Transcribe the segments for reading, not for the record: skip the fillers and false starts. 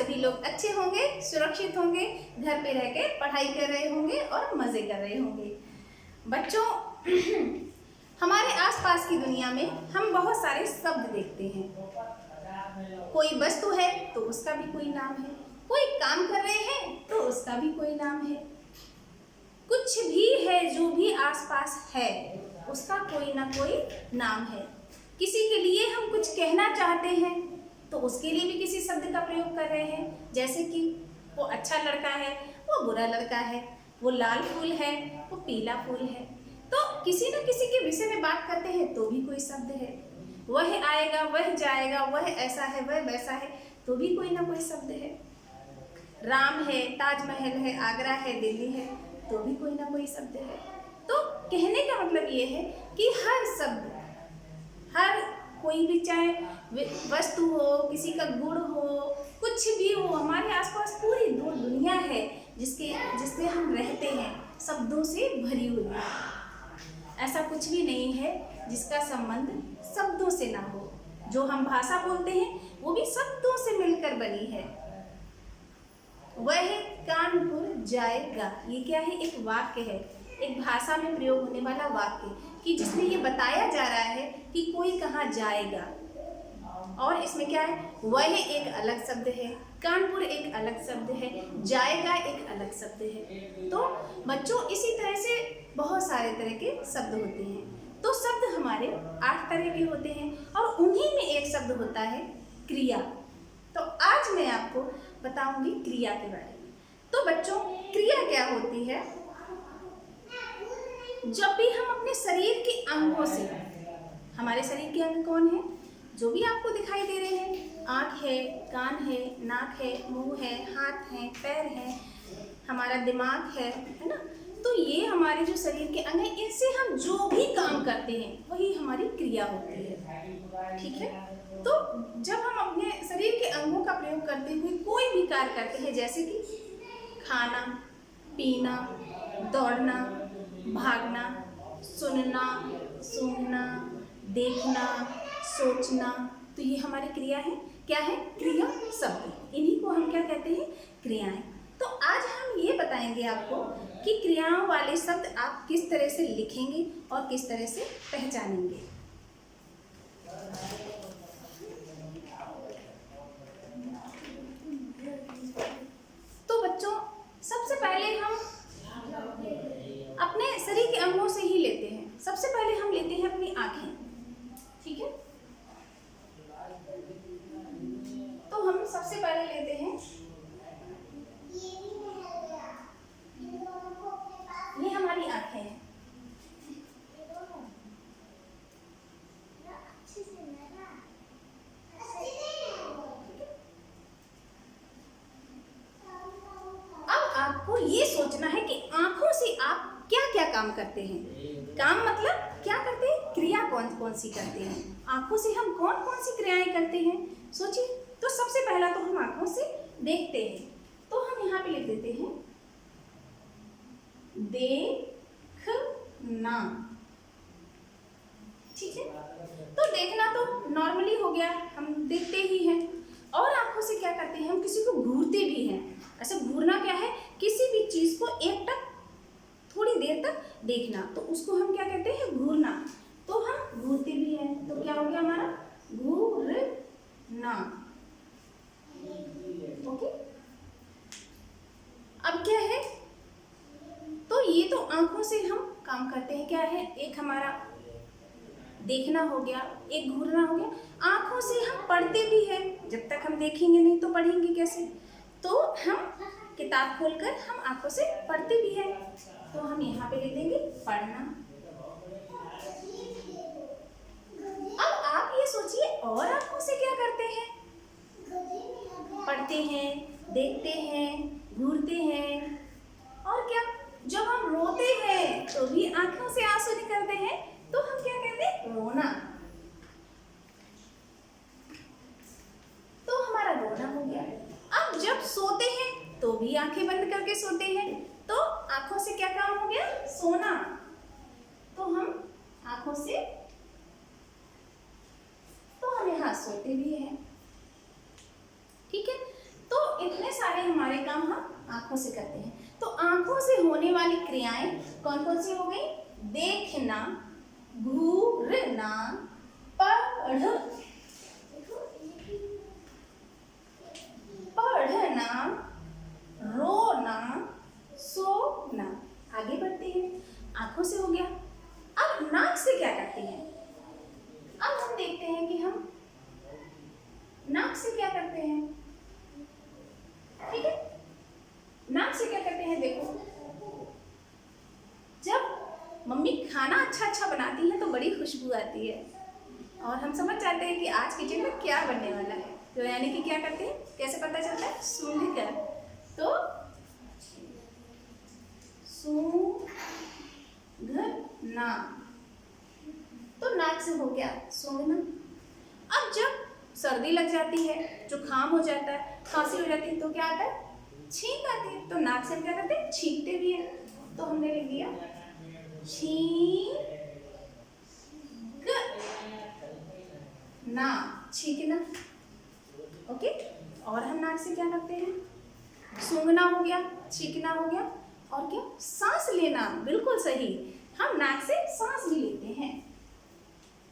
सभी लोग अच्छे होंगे, सुरक्षित होंगे, घर पे रह के पढ़ाई कर रहे होंगे और मज़े कर रहे होंगे। बच्चों, हमारे आसपास की दुनिया में हम बहुत सारे शब्द देखते हैं। कोई वस्तु है तो उसका भी कोई नाम है, कोई काम कर रहे हैं तो उसका भी कोई नाम है। कुछ भी है जो भी आसपास है उसका कोई ना कोई नाम है। किसी के लिए हम कुछ कहना चाहते हैं तो उसके लिए भी किसी शब्द का प्रयोग कर रहे हैं, जैसे कि वो अच्छा लड़का है, वो बुरा लड़का है, वो लाल फूल है, वो पीला फूल है। तो किसी न किसी के विषय में बात करते हैं तो भी कोई शब्द है। वह आएगा, वह जाएगा, वह ऐसा है, वह वैसा है, तो भी कोई ना कोई शब्द है। राम है, ताजमहल है, आगरा है, दिल्ली है, तो भी कोई ना कोई शब्द है। तो कहने का मतलब ये है कि हर शब्द, हर कोई भी, चाहे वस्तु हो, किसी का गुण हो, कुछ भी हो, हमारे आसपास पूरी दुनिया है जिसमें हम रहते हैं, शब्दों से भरी हुई है। ऐसा कुछ भी नहीं है जिसका संबंध शब्दों से ना हो। जो हम भाषा बोलते हैं वो भी शब्दों से मिलकर बनी है। वह कानपुर जाएगा, ये क्या है? एक वाक्य है, एक भाषा में प्रयोग होने वाला वाक्य, कि जिसमें ये बताया जा रहा है कि कोई कहाँ जाएगा। और इसमें क्या है? वह एक अलग शब्द है, कानपुर एक अलग शब्द है, जाएगा एक अलग शब्द है। तो बच्चों, इसी तरह से बहुत सारे तरह के शब्द होते हैं। तो शब्द हमारे 8 तरह के होते हैं और उन्हीं में एक शब्द होता है क्रिया। तो आज मैं आपको बताऊंगी क्रिया के बारे में। तो बच्चों, क्रिया क्या होती है? जब भी हम अपने शरीर के अंगों से, हमारे शरीर के अंग कौन है? जो भी आपको दिखाई दे रहे हैं, आँख है, कान है, नाक है, मुंह है, हाथ है, पैर है, हमारा दिमाग है ना? तो ये हमारे जो शरीर के अंग हैं, इनसे हम जो भी काम करते हैं वही हमारी क्रिया होती है। ठीक है? तो जब हम अपने शरीर के अंगों का प्रयोग करते हुए कोई भी कार्य करते हैं, जैसे कि खाना, पीना, दौड़ना, भागना, सुनना, सूंघना, देखना, सोचना, तो ये हमारी क्रिया है। क्या है? क्रिया शब्द। इन्हीं को हम क्या कहते हैं? क्रियाएं। तो आज हम ये बताएंगे आपको कि क्रियाओं वाले शब्द आप किस तरह से लिखेंगे और किस तरह से पहचानेंगे। तो बच्चों, सबसे पहले हम अपने शरीर के अंगों से ही लेते हैं। सबसे पहले हम लेते हैं अपनी आँखें। ठीक है? तो हम सबसे पहले लेते हैं, ये हमारी आँखें हैं। अब आपको ये सोचना है कि आँखों से आप क्या क्या काम करते हैं। काम मतलब क्या करते हैं? क्रिया कौन कौन सी करते हैं। आँखों से हम कौन कौन सी क्रियाएं करते हैं, सोचिए। तो सबसे पहला तो हम आँखों से देखते हैं। तो हम यहाँ पे लिख देते हैं देखना। ठीक है? तो देखना तो नॉर्मली हो गया, हम देखते ही हैं। और आँखों से क्या करते हैं? हम किसी को घूरते भी हैं। ऐसे घूरना क्या है? किसी भी चीज़ को एकटक थोड़ी देर तक देखना, तो उसको हम क्या कहते हैं? घूरना। तो हम घूरते भी हैं, तो क्या हो गया हमारा? घूरना। ओके? अब क्या है? तो ये तो आंखों से हम काम करते हैं। क्या है? एक हमारा देखना हो गया, एक घूरना हो गया। आंखों से हम पढ़ते भी हैं। जब तक हम देखेंगे नहीं तो पढ़ेंगे कैसे? तो हम किताब खोलकर हम आंखों से पढ़ते भी हैं। तो हम यहाँ पे लिख देंगे पढ़ना। अब आप ये सोचिए, और आंखों से क्या करते हैं? पढ़ते हैं, देखते हैं, घूरते हैं। और क्या? जब हम रोते हैं तो भी आंखों से आंसू निकलते हैं, तो हम क्या कहते हैं? रोना। तो हमारा रोना हो गया। अब जब सोते हैं तो भी आंखें बंद करके सोते हैं, तो आंखों से क्या काम हो गया? सोना। तो हम आंखों से, तो हम यहाँ सोते भी हैं। ठीक है? तो आंखों से करते हैं। तो आंखों से होने वाली क्रियाएं कौन कौन सी हो गई? देखना, घूरना, पढ़ना, रोना, सोना। आगे बढ़ते हैं। आंखों से हो गया। अब नाक से क्या करते हैं? अब हम देखते हैं कि हम नाक से क्या करते हैं। ठीक है, नाक से क्या करते हैं? देखो, जब मम्मी खाना अच्छा अच्छा बनाती है तो बड़ी खुशबू आती है और हम समझ जाते हैं कि आज किचन में क्या बनने वाला है। तो यानी कि क्या करते हैं? कैसे पता चलता है? सूंघ कर। तो सूंघना, तो नाक से हो गया सूंघना। अब जब सर्दी लग जाती है, जुकाम हो जाता है, खांसी हो जाती है, तो क्या आता है? छींक आती है। तो नाक से हम क्या करते हैं? छींकते भी हैं। तो हमने लिख दिया छींकना, छींकना। ओके। और हम नाक से क्या करते हैं? सूंघना हो गया, छींकना हो गया, और क्या? सांस लेना। बिल्कुल सही, हम नाक से सांस भी लेते हैं।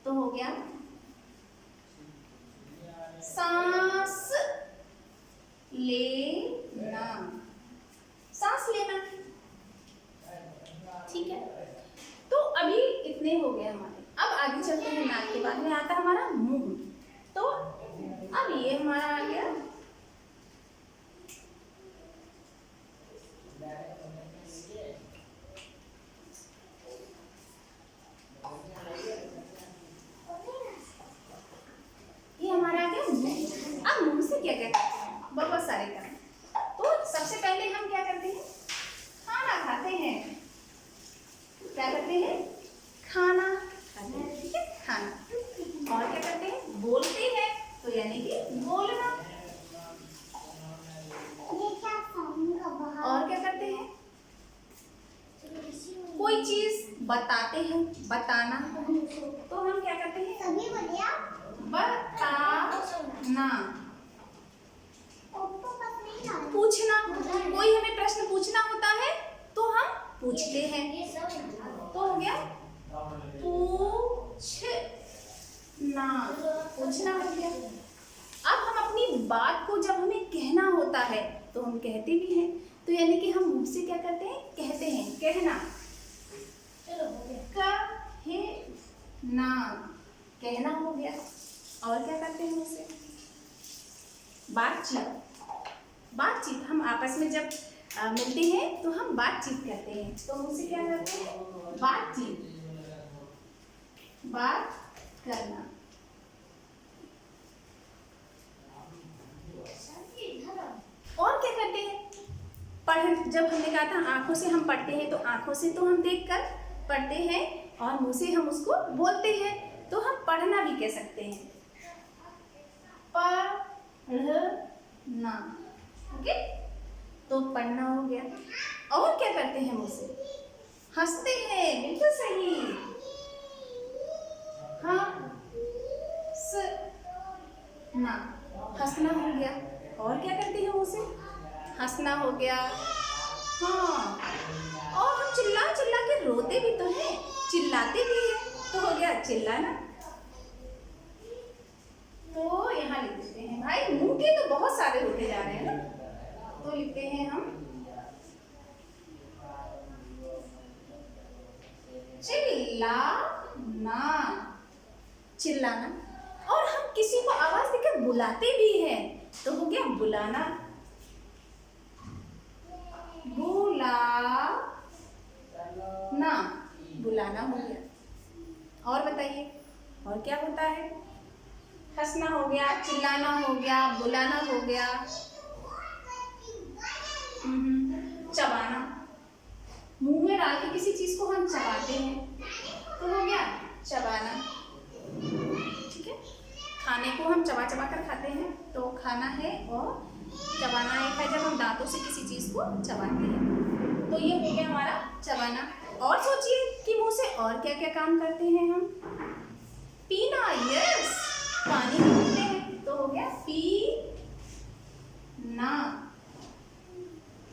तो हो गया सांस लेना, सांस लेना। ठीक है, तो अभी इतने हो गए हमारे। अब आगे चलते हैं। नाक के बाद में आता है हमारा मुंह। तो अब ये हमारा आ गया मुंह। अब मुंह से क्या क्या करते हैं? बहुत सारे काम। तो सबसे पहले हम क्या करते हैं? खाना खाते हैं। क्या करते हैं? खाना खाते हैं। ठीक है, खाना। और क्या करते हैं? बोलते हैं। तो यानी कि बोलना। और क्या करते हैं? कोई चीज बताते हैं, बताना। तो हम क्या करते हैं? बताना। पूछना, कोई हमें प्रश्न पूछना होता है तो हम पूछते हैं। तो हो गया पूछना, पूछना हो गया। अब हम अपनी बात को जब हमें कहना होता है तो हम कहते भी हैं। तो यानी कि हम मुंह से क्या करते हैं? कहते हैं, कहना। चलो हो गया कहना, कहना हो गया। और क्या करते हैं मुझसे? बातचीत, बातचीत। हम आपस में जब मिलते हैं तो हम बातचीत करते हैं। तो मुझसे क्या करते हैं? बातचीत, बात करना। और क्या करते हैं? पढ़, जब हमने कहा था आंखों से हम पढ़ते हैं, तो आंखों से तो हम देखकर पढ़ते हैं और मुंह से हम उसको बोलते हैं। तो हम पढ़ना भी कह सकते हैं, पढ़ना। ओके, तो पढ़ना हो गया। और क्या करते हैं? मुंह से हंसते हैं। बिल्कुल सही, हंसना, हंसना हो गया। और क्या करते हैं? मुंह से हंसना हो गया। हाँ, और हम चिल्ला चिल्ला के रोते भी तो हैं, चिल्लाते भी हैं। तो हो गया चिल्लाना। तो यहाँ लिख देते हैं भाई, मुंह के तो बहुत सारे होते जा रहे हैं ना। तो लिखते हैं हम चिल्लाना, चिल्लाना। और हम किसी को आवाज देकर बुलाते भी हैं। तो हो गया बुलाना, बुलाना, बुलाना हो गया। और बताइए और क्या होता है? हंसना हो गया, चिल्लाना हो गया, बुलाना हो गया, चबाना। मुंह में डाल के किसी चीज को हम चबाते हैं तो हो गया चबाना। ठीक है, खाने को हम चबा चबा कर खाते हैं तो खाना है, और चबाना एक है जब हम दांतों से किसी चीज को चबाते हैं। तो ये हो गया हमारा चबाना। और सोचिए कि मुंह से और क्या क्या काम करते हैं हम? पीना, यस, पानी भी पीते हैं। तो हो गया पीना,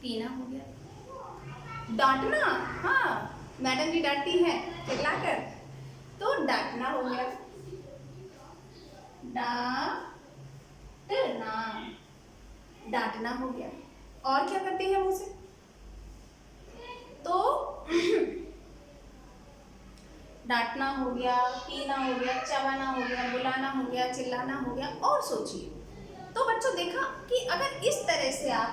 पीना दादी भी डांटती है चिल्लाकर, तो डांटना हो गया, डांटना, डांटना हो गया। और क्या करते हैं मुझसे, तो डांटना हो गया, पीना हो गया, चबाना हो गया, बुलाना हो गया, चिल्लाना हो गया। और सोचिए, तो बच्चों देखा कि अगर इस तरह से आप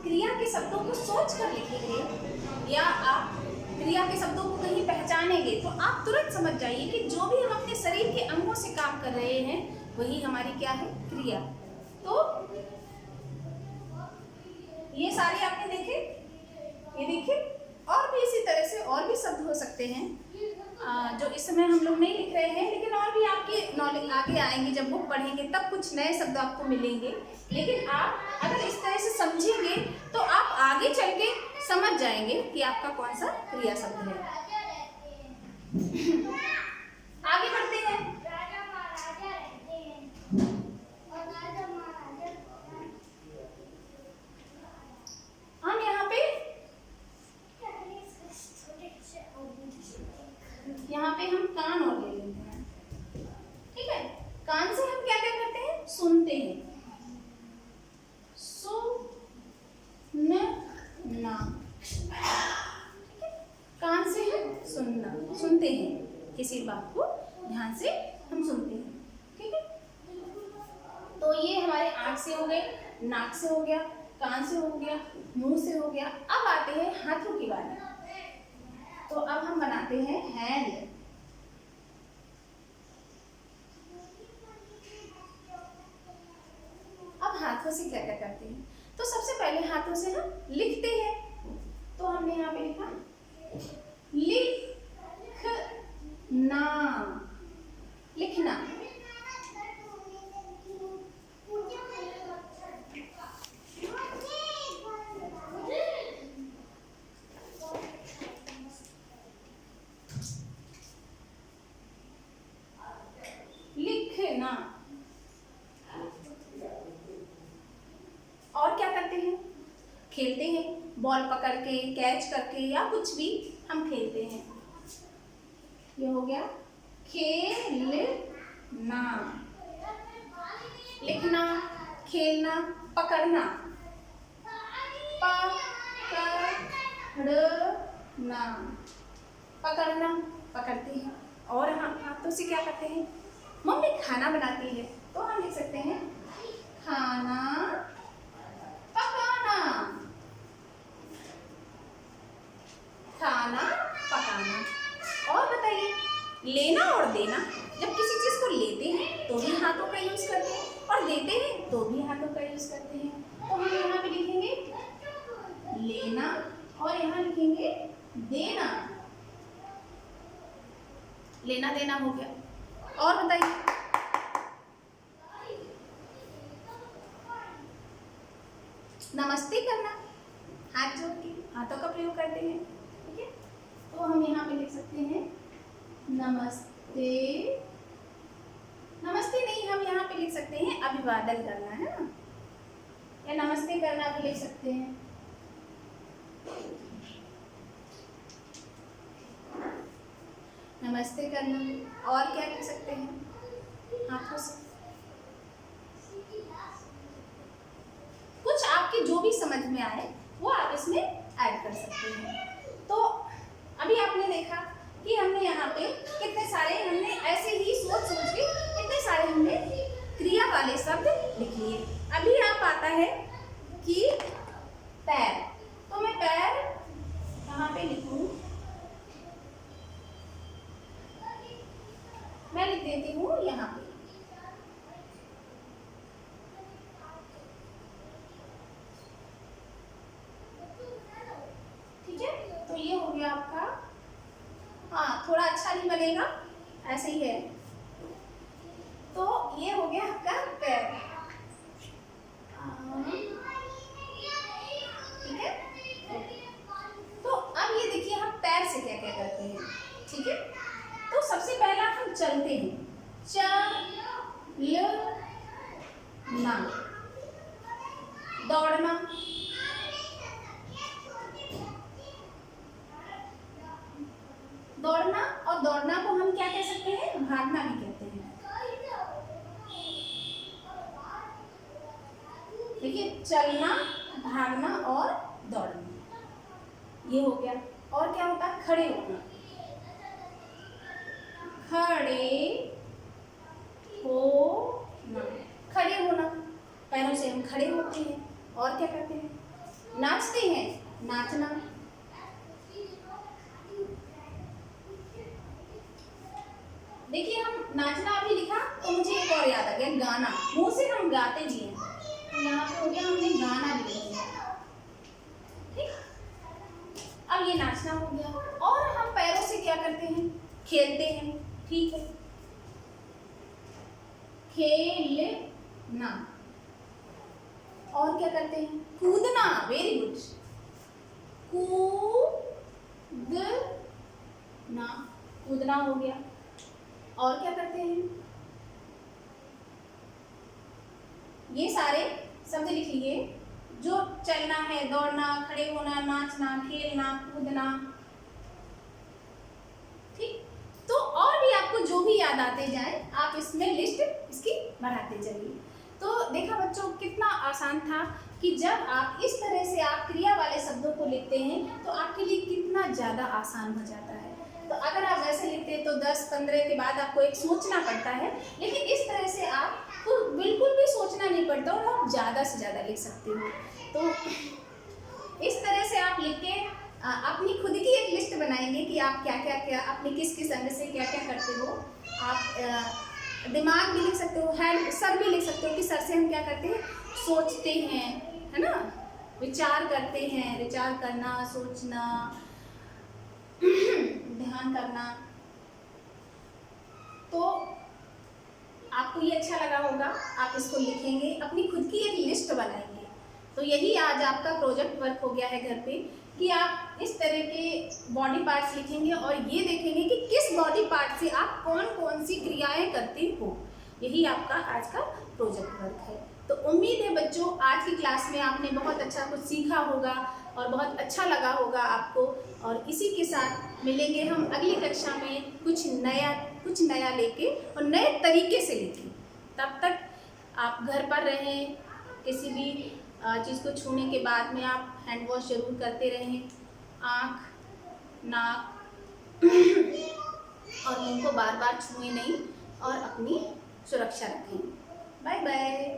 क्रिया के शब्दों को सोच कर लिखेंगे या आप क्रिया के शब्दों को कहीं पहचानेंगे, तो आप तुरंत समझ जाइए कि जो भी हम अपने शरीर के अंगों से काम कर रहे हैं वही हमारी क्या है, क्रिया। तो ये सारे आपने देखे, ये देखिए, और भी इसी तरह से और भी शब्द हो सकते हैं जो इस समय हम लोग नहीं लिख रहे हैं, लेकिन और भी आपके नॉलेज आगे आएंगे, जब बुक पढ़ेंगे तब कुछ नए शब्द आपको मिलेंगे। लेकिन आप अगर इस तरह से समझेंगे तो आप आगे चल के समझ जाएंगे कि आपका कौन सा क्रिया शब्द है। आगे बढ़ते हैं। हम यहाँ पे हम कान और ले लेते हैं, ठीक है। कान से हम क्या क्या करते हैं, सुनते हैं, सुनना, कान से हम सुनना, सुनते हैं, किसी बात को ध्यान से हम सुनते हैं, ठीक है। तो ये हमारे आँख से हो गए, नाक से हो गया, कान से हो गया, मुंह से हो गया। अब आते हैं हाथों की बारी। तो अब हम बनाते हैं हैंड। अब हाथों से क्या क्या करते हैं, तो सबसे पहले हाथों से हम लिखते हैं। तो हमने यहाँ पे लिखा लिखना, लिखना। लिखना। और क्या करते हैं, खेलते हैं, बॉल पकड़ के, कैच करके, या कुछ भी हम खेलते हैं। ये हो गया खेलना, लिखना, खेलना, पकड़ना, पकड़ना, पकड़ना, पकड़ते हैं। और हम हाथों से क्या करते हैं, मम्मी खाना बनाती है, तो हम लिख सकते हैं खाना पकाना, खाना पकाना। और बताइए, लेना और देना। जब किसी चीज को लेते हैं तो भी हाथों का यूज करते हैं, और देते हैं तो भी हाथों का यूज करते हैं। तो हम यहाँ पे लिखेंगे लेना और यहाँ लिखेंगे देना। लेना देना हो गया। और बताइए, नमस्ते करना, हाथ जोड़ के हाथों का प्रयोग करते हैं, ठीक है। तो हम यहाँ पे लिख सकते हैं नमस्ते। नमस्ते नहीं, हम यहाँ पे लिख सकते हैं अभिवादन करना, है ना, या नमस्ते करना भी लिख सकते हैं। नमस्ते करना। और क्या लिख सकते हैं हाथों से, कुछ आपके जो भी समझ में आए वो आप इसमें ऐड कर सकते हैं। तो अभी आपने देखा कि हमने यहाँ पे कितने सारे, हमने ऐसे ही सोच सोच के कितने सारे हमने क्रिया वाले शब्द लिख लिए। अभी आप आता है कि पैर, तो मैं पैर कहाँ पे लिखूं, मैं लिख देती हूँ यहाँ पे। ठीक है, तो ये हो गया आपका, हाँ थोड़ा अच्छा नहीं बनेगा, ऐसे ही है। तो ये हो गया आपका पैर, ठीक है। तो अब ये देखिए हम पैर से क्या क्या करते हैं, ठीक है। तो सबसे पहला हम चलते हैं, चलना, दौड़ना, दौड़ना, और दौड़ना को हम क्या कह सकते हैं, भागना भी कहते हैं। देखिए, चलना, भागना और दौड़ना, ये हो गया। और क्या होता है, खड़े होना, खड़े होना, खड़े होना, पैरों से हम खड़े होते हैं। और क्या करते हैं, नाचते हैं, नाचना। देखिए, हम नाचना अभी लिखा तो मुझे एक और याद आ गया, गाना। मुंह से हम गाते भी हैं, तो यहाँ पे हो गया, हमने गाना भी लिख दिया। ठीक, अब ये नाचना हो गया। और हम पैरों से क्या करते हैं, खेलते हैं। ठीक है, खेलना। और क्या करते हैं, कूदना, वेरी गुड, कूदना, कूदना हो गया। और क्या करते हैं, ये सारे शब्द लिख लिए, जो चलना है, दौड़ना, खड़े होना, नाचना, खेलना, कूदना। ठीक, तो और भी आपको जो भी याद आते जाए, आप इसमें लिस्ट इसकी बढ़ाते चलिए। तो देखा बच्चों, कितना आसान था कि जब आप इस तरह से आप क्रिया वाले शब्दों को लिखते हैं तो आपके लिए कितना ज़्यादा आसान हो जाता है। तो अगर आप वैसे लिखते हैं तो 10-15 के बाद आपको एक सोचना पड़ता है, लेकिन इस तरह से आपको बिल्कुल भी सोचना नहीं पड़ता और आप ज़्यादा से ज़्यादा लिख सकते हो। तो इस तरह से आप लिख के अपनी खुद की एक लिस्ट बनाएंगे कि आप क्या क्या अपने किस किस अंग से क्या क्या करते हो। आप दिमाग भी लिख सकते हो, हैंड, सर भी लिख सकते हो कि सर से हम क्या करते हैं, सोचते हैं, है ना, विचार करते हैं, विचार करना, सोचना, ध्यान करना। तो आपको ये अच्छा लगा होगा, आप इसको लिखेंगे, अपनी खुद की एक लिस्ट बनाएंगे। तो यही आज आपका प्रोजेक्ट वर्क हो गया है घर पे, कि आप इस तरह के बॉडी पार्ट्स लिखेंगे और ये देखेंगे कि किस बॉडी पार्ट से आप कौन कौन सी क्रियाएं करते हो। यही आपका आज का प्रोजेक्ट वर्क है। तो उम्मीद है बच्चों, आज की क्लास में आपने बहुत अच्छा कुछ सीखा होगा और बहुत अच्छा लगा होगा आपको। और इसी के साथ मिलेंगे हम अगली कक्षा में कुछ नया लेके और नए तरीके से लेके। तब तक आप घर पर रहें, किसी भी चीज़ को छूने के बाद में आप हैंड वॉश जरूर करते रहें। आँख, नाक और मुंह को बार बार छुएं नहीं और अपनी सुरक्षा रखें। Bye bye.